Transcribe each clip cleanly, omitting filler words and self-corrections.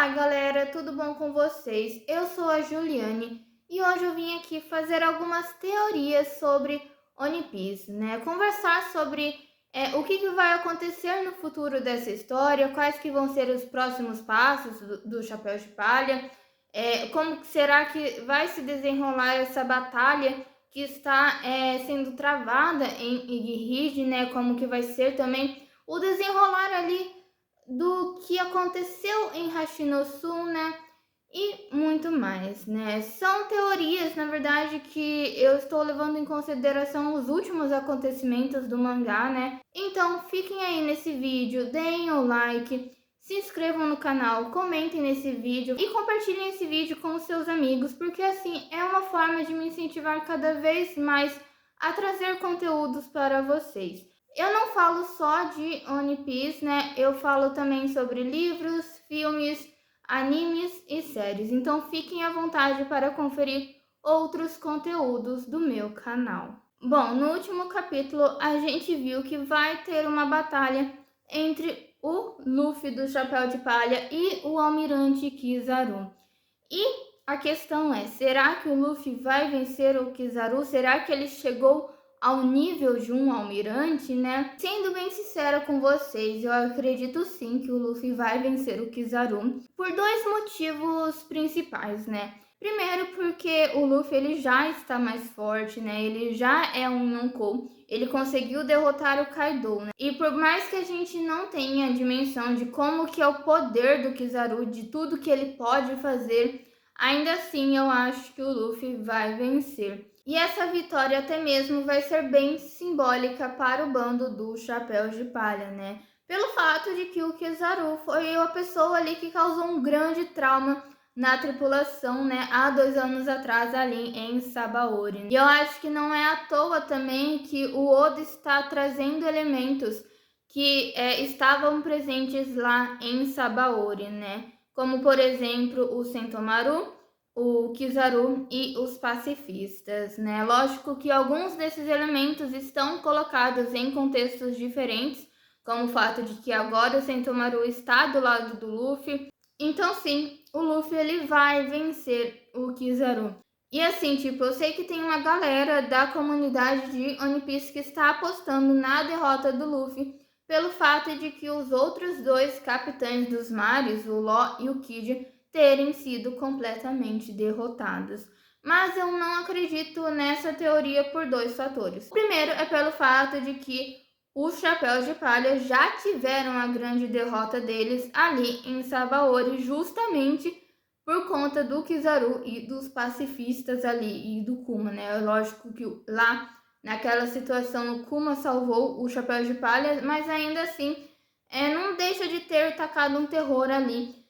Olá, galera, tudo bom com vocês? Eu sou a Juliane e hoje eu vim aqui fazer algumas teorias sobre One Piece, né? Conversar sobre o que vai acontecer no futuro dessa história, quais que vão ser os próximos passos do Chapéu de Palha, como que será que vai se desenrolar essa batalha que está sendo travada em Iggy, né? Como que vai ser também o desenrolar ali do que aconteceu em Hashinosu, né? E muito mais, né? São teorias, na verdade, que eu estou levando em consideração os últimos acontecimentos do mangá, né? Então, fiquem aí nesse vídeo, deem o like, se inscrevam no canal, comentem nesse vídeo e compartilhem esse vídeo com os seus amigos, porque assim é uma forma de me incentivar cada vez mais a trazer conteúdos para vocês. Eu não falo só de One Piece, né? Eu falo também sobre livros, filmes, animes e séries. Então fiquem à vontade para conferir outros conteúdos do meu canal. Bom, no último capítulo a gente viu que vai ter uma batalha entre o Luffy do Chapéu de Palha e o Almirante Kizaru. E a questão é, será que o Luffy vai vencer o Kizaru? Será que ele chegou ao nível de um almirante, né? Sendo bem sincera com vocês, eu acredito sim que o Luffy vai vencer o Kizaru por dois motivos principais, né? Primeiro, porque o Luffy ele já está mais forte, né? Ele já é um Yonkou. Ele conseguiu derrotar o Kaido, né? E por mais que a gente não tenha a dimensão de como que é o poder do Kizaru, de tudo que ele pode fazer, ainda assim eu acho que o Luffy vai vencer. E essa vitória até mesmo vai ser bem simbólica para o bando do Chapéu de Palha, né? Pelo fato de que o Kizaru foi a pessoa ali que causou um grande trauma na tripulação, né, há 2 anos atrás ali em Sabaody. E eu acho que não é à toa também que o Oda está trazendo elementos que estavam presentes lá em Sabaody, né? Como, por exemplo, o Sentomaru, o Kizaru e os pacifistas, né? Lógico que alguns desses elementos estão colocados em contextos diferentes, como o fato de que agora o Sentomaru está do lado do Luffy. Então sim, o Luffy ele vai vencer o Kizaru. E assim, tipo, eu sei que tem uma galera da comunidade de One Piece que está apostando na derrota do Luffy pelo fato de que os outros dois capitães dos mares, o Law e o Kid, terem sido completamente derrotados. Mas eu não acredito nessa teoria por dois fatores. O primeiro é pelo fato de que os Chapéus de Palha já tiveram a grande derrota deles ali em Sabaody, justamente por conta do Kizaru e dos pacifistas ali e do Kuma, né? Lógico que lá naquela situação o Kuma salvou o Chapéu de Palha, mas ainda assim não deixa de ter tacado um terror ali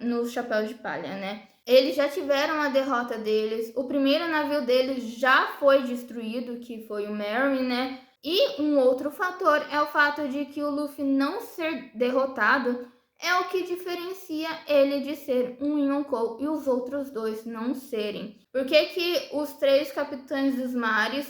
no Chapéu de Palha, né? Eles já tiveram a derrota deles, o primeiro navio deles já foi destruído, que foi o Merry, né? E um outro fator é o fato de que o Luffy não ser derrotado é o que diferencia ele de ser um Yonkou e os outros dois não serem. Por que que os três capitães dos mares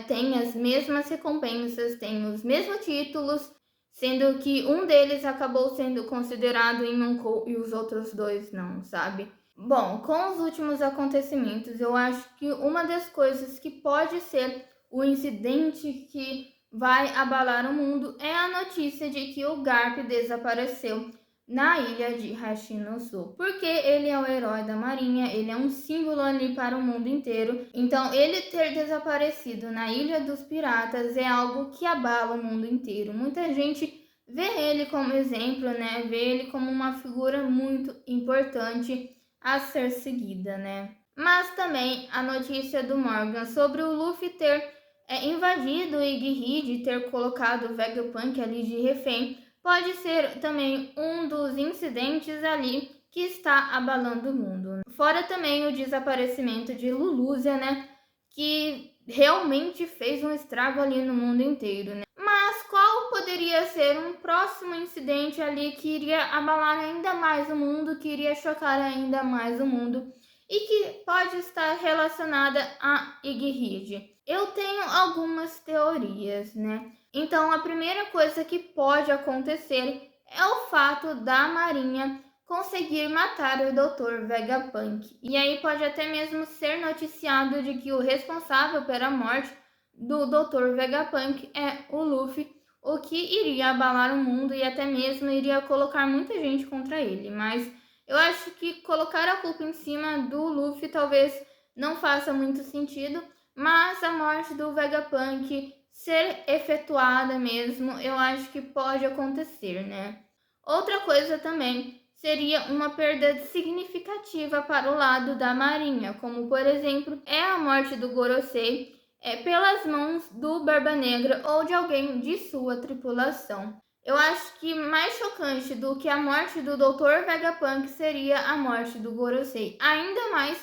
têm as mesmas recompensas, têm os mesmos títulos, sendo que um deles acabou sendo considerado Yonkou e os outros dois não, sabe? Bom, com os últimos acontecimentos, eu acho que uma das coisas que pode ser o incidente que vai abalar o mundo é a notícia de que o Garp desapareceu na ilha de Hashinosu, porque ele é o herói da marinha, ele é um símbolo ali para o mundo inteiro. Então, ele ter desaparecido na ilha dos piratas é algo que abala o mundo inteiro. Muita gente vê ele como exemplo, né? Vê ele como uma figura muito importante a ser seguida, né? Mas também a notícia do Morgan sobre o Luffy ter invadido o Iggy e ter colocado o Vegapunk ali de refém pode ser também um dos incidentes ali que está abalando o mundo. Fora também o desaparecimento de Lulusia, né? Que realmente fez um estrago ali no mundo inteiro, né? Mas qual poderia ser um próximo incidente ali que iria abalar ainda mais o mundo, que iria chocar ainda mais o mundo e que pode estar relacionada a Iggy? Eu tenho algumas teorias, né? Então, a primeira coisa que pode acontecer é o fato da Marinha conseguir matar o Dr. Vegapunk. E aí pode até mesmo ser noticiado de que o responsável pela morte do Dr. Vegapunk é o Luffy, o que iria abalar o mundo e até mesmo iria colocar muita gente contra ele. Mas eu acho que colocar a culpa em cima do Luffy talvez não faça muito sentido, mas a morte do Vegapunk ser efetuada mesmo, eu acho que pode acontecer, né? Outra coisa também seria uma perda significativa para o lado da marinha, como por exemplo é a morte do Gorosei pelas mãos do Barba Negra ou de alguém de sua tripulação. Eu acho que mais chocante do que a morte do Dr. Vegapunk seria a morte do Gorosei, ainda mais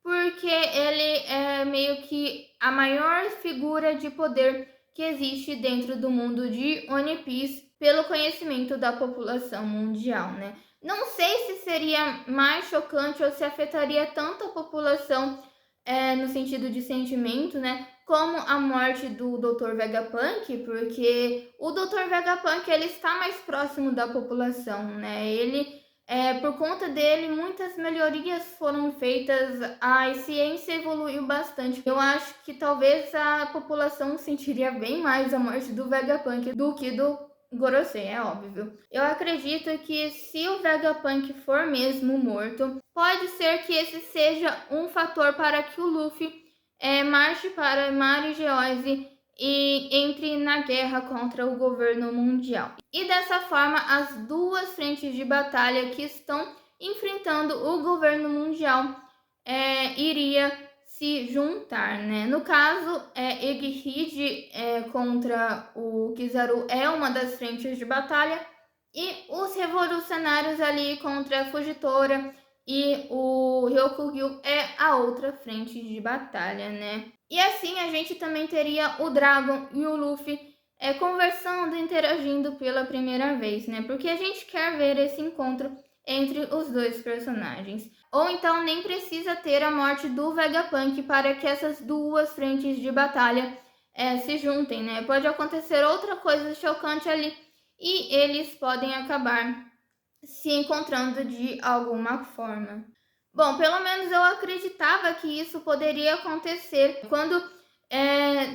porque ele é meio que a maior figura de poder que existe dentro do mundo de One Piece pelo conhecimento da população mundial, né? Não sei se seria mais chocante ou se afetaria tanto a população no sentido de sentimento, né? Como a morte do Dr. Vegapunk, porque o Dr. Vegapunk ele está mais próximo da população, né? Por conta dele, muitas melhorias foram feitas, a ciência evoluiu bastante. Eu acho que talvez a população sentiria bem mais a morte do Vegapunk do que do Gorosei, é óbvio. Eu acredito que se o Vegapunk for mesmo morto, pode ser que esse seja um fator para que o Luffy marche para Marigeose e entre na guerra contra o governo mundial. E dessa forma, as duas frentes de batalha que estão enfrentando o governo mundial iria se juntar, né? No caso, Egghead contra o Kizaru é uma das frentes de batalha e os revolucionários ali contra a Fujitora e o Ryokugyu é a outra frente de batalha, né? E assim a gente também teria o Dragon e o Luffy conversando, interagindo pela primeira vez, né? Porque a gente quer ver esse encontro entre os dois personagens. Ou então nem precisa ter a morte do Vegapunk para que essas duas frentes de batalha se juntem, né? Pode acontecer outra coisa chocante ali e eles podem acabar se encontrando de alguma forma. Bom, pelo menos eu acreditava que isso poderia acontecer quando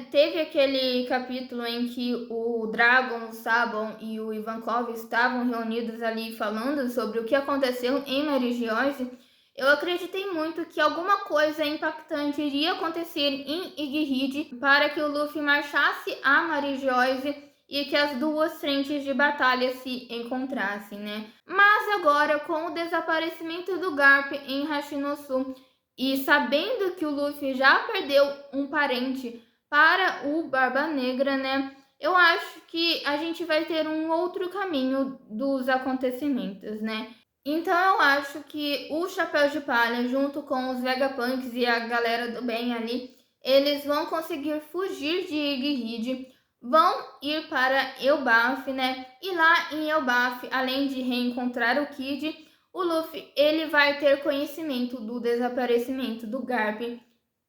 teve aquele capítulo em que o Dragon, o Sabon e o Ivankov estavam reunidos ali falando sobre o que aconteceu em Marigeose. Eu acreditei muito que alguma coisa impactante iria acontecer em Egghead para que o Luffy marchasse a Marigeose e que as duas frentes de batalha se encontrassem, né? Mas agora, com o desaparecimento do Garp em Hashinosu e sabendo que o Luffy já perdeu um parente para o Barba Negra, né? Eu acho que a gente vai ter um outro caminho dos acontecimentos, né? Então eu acho que o Chapéu de Palha, junto com os Vegapunks e a galera do bem ali, eles vão conseguir fugir de Egghead, vão ir para Elbaf, né? E lá em Elbaf, além de reencontrar o Kid, o Luffy ele vai ter conhecimento do desaparecimento do Garp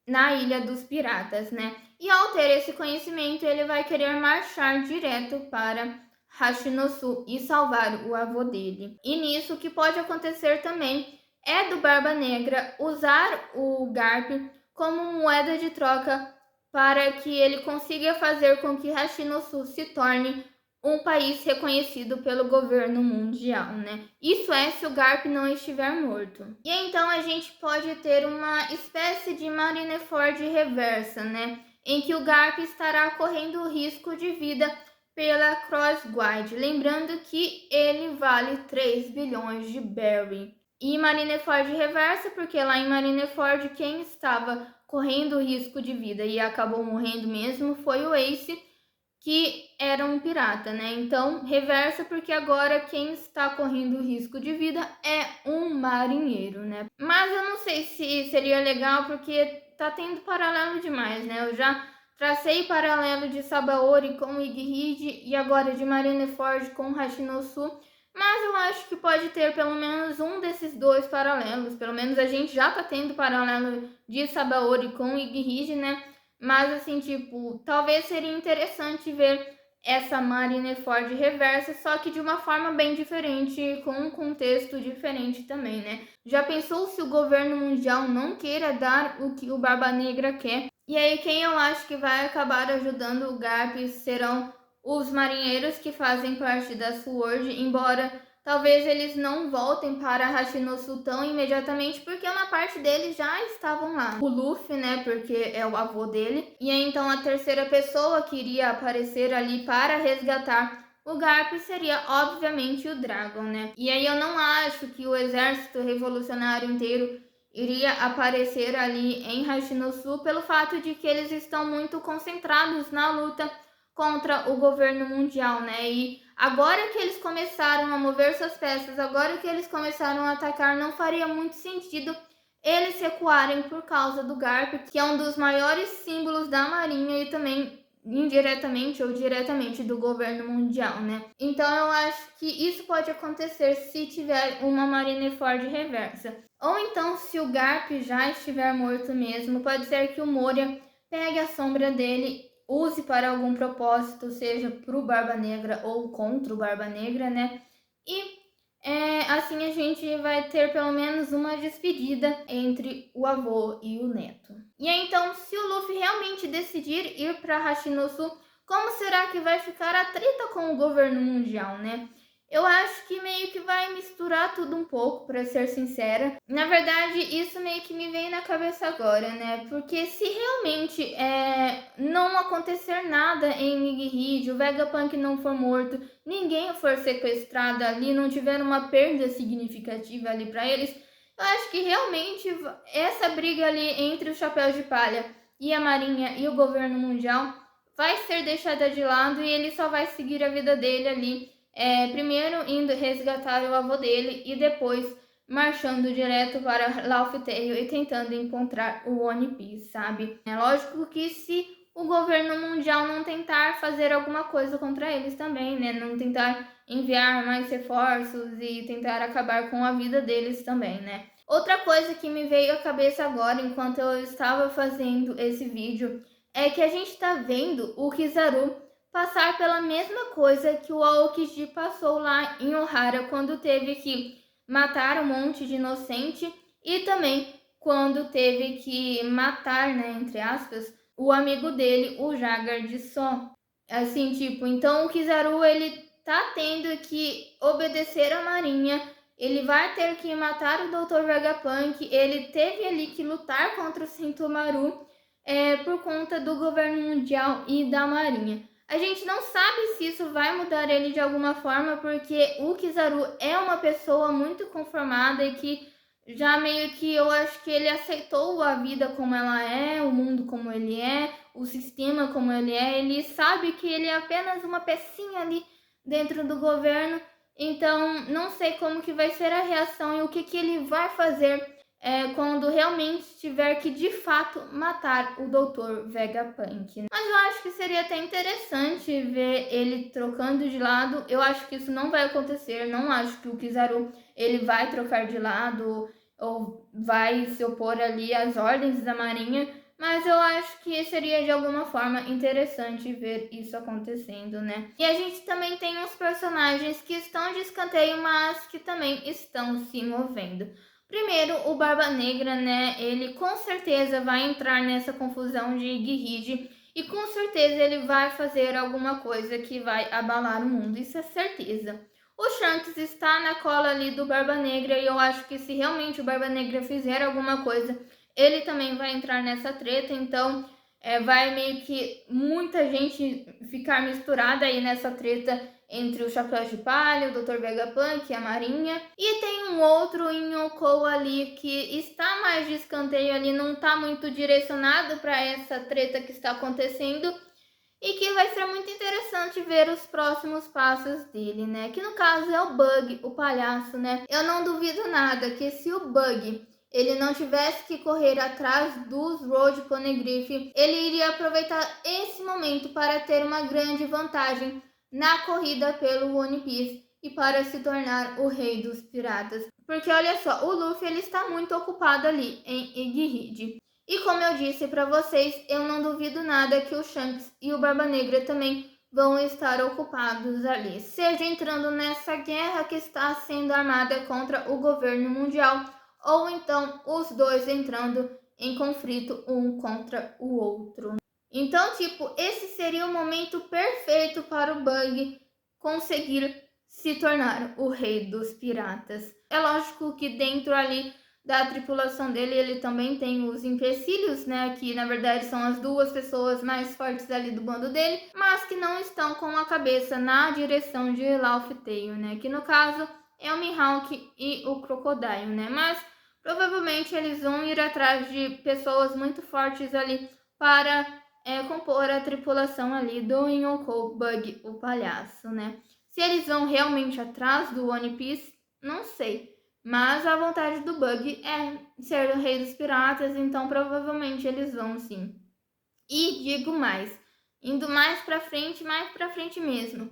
na Ilha dos Piratas, né? E ao ter esse conhecimento, ele vai querer marchar direto para Hashinosu e salvar o avô dele. E nisso, o que pode acontecer também é do Barba Negra usar o Garp como moeda de troca para que ele consiga fazer com que Hashinosu se torne um país reconhecido pelo governo mundial, né? Isso é se o Garp não estiver morto. E então a gente pode ter uma espécie de Marineford reversa, né? Em que o Garp estará correndo o risco de vida pela Crossguide, lembrando que ele vale 3 bilhões de berry. E Marineford reversa, porque lá em Marineford quem estava correndo o risco de vida e acabou morrendo mesmo foi o Ace, que era um pirata, né? Então, reversa porque agora quem está correndo o risco de vida é um marinheiro, né? Mas eu não sei se seria legal porque tá tendo paralelo demais, né? Eu já tracei paralelo de Sabaody com Egghead e agora de Marineford com Hashinosu, mas eu acho que pode ter pelo menos um desses dois paralelos. Pelo menos a gente já tá tendo paralelo de Sabaody com Egghead, né? Mas assim, tipo, talvez seria interessante ver essa Marineford reversa, só que de uma forma bem diferente, com um contexto diferente também, né? Já pensou se o governo mundial não queira dar o que o Barba Negra quer? E aí quem eu acho que vai acabar ajudando o Garp serão os marinheiros que fazem parte da SWORD, embora talvez eles não voltem para Hashinosu tão imediatamente, porque uma parte deles já estavam lá. O Luffy, né, porque é o avô dele. E aí, então, a terceira pessoa que iria aparecer ali para resgatar o Garp seria, obviamente, o Dragon, né? E aí eu não acho que o exército revolucionário inteiro iria aparecer ali em Hashinosu pelo fato de que eles estão muito concentrados na luta contra o governo mundial, né? E agora que eles começaram a mover suas peças, agora que eles começaram a atacar, não faria muito sentido eles recuarem por causa do Garp, que é um dos maiores símbolos da Marinha e também indiretamente ou diretamente do governo mundial, né? Então eu acho que isso pode acontecer se tiver uma Marineford reversa. Ou então, se o Garp já estiver morto mesmo, pode ser que o Moria pegue a sombra dele, use para algum propósito, seja para o Barba Negra ou contra o Barba Negra, né? E assim a gente vai ter pelo menos uma despedida entre o avô e o neto. E aí, então, se o Luffy realmente decidir ir para Hashinosu, como será que vai ficar a treta com o governo mundial, né? Eu acho que meio que vai misturar tudo um pouco, para ser sincera. Na verdade, isso meio que me veio na cabeça agora, né? Porque se realmente não acontecer nada em Nighihide, o Vegapunk não for morto, ninguém for sequestrado ali, não tiver uma perda significativa ali para eles, eu acho que realmente essa briga ali entre os Chapéus de Palha e a Marinha e o governo mundial vai ser deixada de lado e ele só vai seguir a vida dele ali, primeiro indo resgatar o avô dele e depois marchando direto para Laugh Tale e tentando encontrar o One Piece, sabe? É lógico que se o governo mundial não tentar fazer alguma coisa contra eles também, né? Não tentar enviar mais reforços e tentar acabar com a vida deles também, né? Outra coisa que me veio à cabeça agora, enquanto eu estava fazendo esse vídeo, é que a gente tá vendo o Kizaru passar pela mesma coisa que o Aokiji passou lá em Ohara, quando teve que matar um monte de inocente e também quando teve que matar, né, entre aspas, o amigo dele, o Jagar de Só. Assim, tipo, então o Kizaru, ele tá tendo que obedecer à Marinha, ele vai ter que matar o Dr. Vegapunk, ele teve ali que lutar contra o Sentomaru por conta do governo mundial e da Marinha. A gente não sabe se isso vai mudar ele de alguma forma, porque o Kizaru é uma pessoa muito conformada e que já meio que eu acho que ele aceitou a vida como ela é, o mundo como ele é, o sistema como ele é. Ele sabe que ele é apenas uma pecinha ali dentro do governo. Então, não sei como que vai ser a reação e o que ele vai fazer quando realmente tiver que, de fato, matar o Dr. Vegapunk. Mas eu acho que seria até interessante ver ele trocando de lado. Eu acho que isso não vai acontecer. Não acho que o Kizaru ele vai trocar de lado ou vai se opor ali às ordens da Marinha. Mas eu acho que seria de alguma forma interessante ver isso acontecendo, né? E a gente também tem uns personagens que estão de escanteio, mas que também estão se movendo. Primeiro, o Barba Negra, né? Ele com certeza vai entrar nessa confusão de Gilead e com certeza ele vai fazer alguma coisa que vai abalar o mundo, isso é certeza. O Shanks está na cola ali do Barba Negra e eu acho que se realmente o Barba Negra fizer alguma coisa, ele também vai entrar nessa treta, então vai meio que muita gente ficar misturada aí nessa treta entre o Chapéu de Palha, o Dr. Vegapunk e a Marinha. E tem um outro Yonkou ali que está mais de escanteio ali, não está muito direcionado para essa treta que está acontecendo. E que vai ser muito interessante ver os próximos passos dele, né? Que no caso é o Bug, o palhaço, né? Eu não duvido nada que se o Bug ele não tivesse que correr atrás dos Road Poneglyph, ele iria aproveitar esse momento para ter uma grande vantagem na corrida pelo One Piece e para se tornar o rei dos piratas. Porque olha só, o Luffy ele está muito ocupado ali em Egghead. E como eu disse para vocês, eu não duvido nada que o Shanks e o Barba Negra também vão estar ocupados ali, seja entrando nessa guerra que está sendo armada contra o governo mundial, ou então os dois entrando em conflito um contra o outro. Então, tipo, esse seria o momento perfeito para o Bug conseguir se tornar o rei dos piratas. É lógico que dentro ali da tripulação dele, ele também tem os empecilhos, né, que na verdade são as duas pessoas mais fortes ali do bando dele, mas que não estão com a cabeça na direção de Laugh Tale, né, que no caso é o Mihawk e o Crocodile, né, mas provavelmente eles vão ir atrás de pessoas muito fortes ali para compor a tripulação ali do Yonkou Bug, o palhaço, né. Se eles vão realmente atrás do One Piece, não sei. Mas a vontade do Bug é ser o rei dos piratas, então provavelmente eles vão sim. E digo mais, indo mais pra frente mesmo.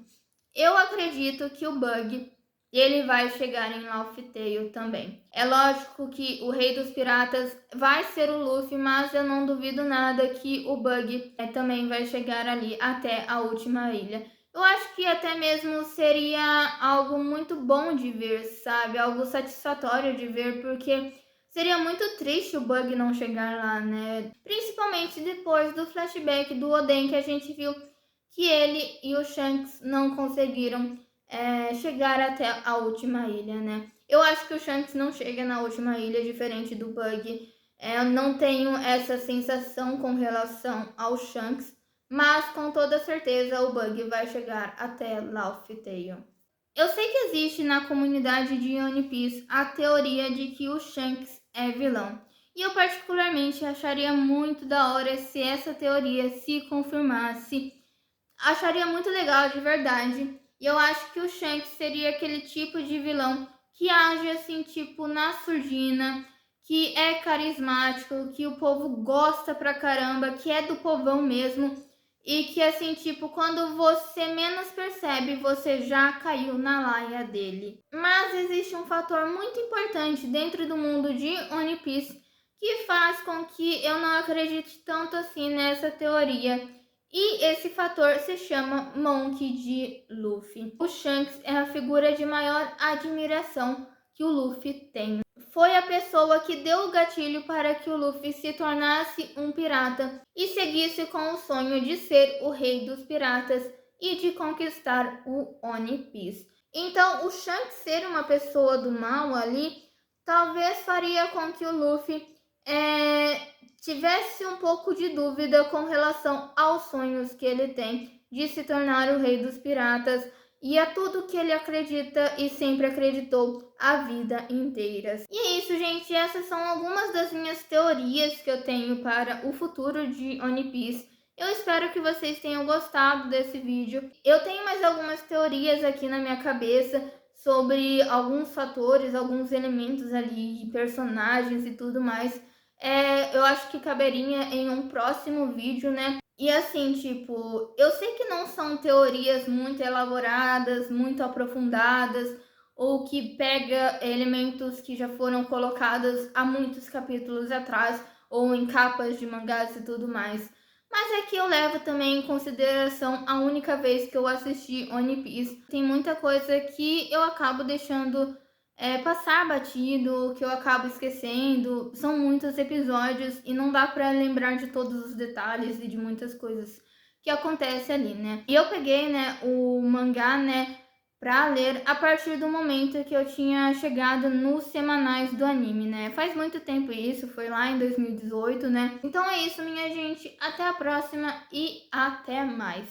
Eu acredito que o Bug, ele vai chegar em Laugh Tale também. É lógico que o rei dos piratas vai ser o Luffy, mas eu não duvido nada que o Bug também vai chegar ali até a última ilha. Eu acho que até mesmo seria algo muito bom de ver, sabe? Algo satisfatório de ver, porque seria muito triste o Bug não chegar lá, né? Principalmente depois do flashback do Oden, que a gente viu que ele e o Shanks não conseguiram chegar até a última ilha, né? Eu acho que o Shanks não chega na última ilha, diferente do Bug. Eu não tenho essa sensação com relação ao Shanks, mas com toda certeza o Bug vai chegar até Laugh Tale. Eu sei que existe na comunidade de One Piece a teoria de que o Shanks é vilão. E eu particularmente acharia muito da hora se essa teoria se confirmasse. Acharia muito legal de verdade. E eu acho que o Shanks seria aquele tipo de vilão que age assim, tipo, na surdina, que é carismático, que o povo gosta pra caramba, que é do povão mesmo. E que assim, tipo, quando você menos percebe, você já caiu na laia dele. Mas existe um fator muito importante dentro do mundo de One Piece que faz com que eu não acredite tanto assim nessa teoria. E esse fator se chama Monkey D. Luffy. O Shanks é a figura de maior admiração que o Luffy tem. Foi a pessoa que deu o gatilho para que o Luffy se tornasse um pirata e seguisse com o sonho de ser o rei dos piratas e de conquistar o One Piece. Então, o Shanks ser uma pessoa do mal ali, talvez faria com que o Luffy tivesse um pouco de dúvida com relação aos sonhos que ele tem de se tornar o rei dos piratas e a tudo que ele acredita e sempre acreditou a vida inteira. E é isso, gente. Essas são algumas das minhas teorias que eu tenho para o futuro de One Piece. Eu espero que vocês tenham gostado desse vídeo. Eu tenho mais algumas teorias aqui na minha cabeça sobre alguns fatores, alguns elementos ali, personagens e tudo mais. Eu acho que caberia em um próximo vídeo, né? E assim, tipo, eu sei que não são teorias muito elaboradas, muito aprofundadas, ou que pega elementos que já foram colocados há muitos capítulos atrás, ou em capas de mangás e tudo mais. Mas é que eu levo também em consideração a única vez que eu assisti One Piece. Tem muita coisa que eu acabo deixando passar batido, que eu acabo esquecendo. São muitos episódios e não dá pra lembrar de todos os detalhes e de muitas coisas que acontecem ali, né? E eu peguei, né, o mangá, né, pra ler a partir do momento que eu tinha chegado nos semanais do anime, né? Faz muito tempo isso, foi lá em 2018, né? Então é isso, minha gente. Até a próxima e até mais.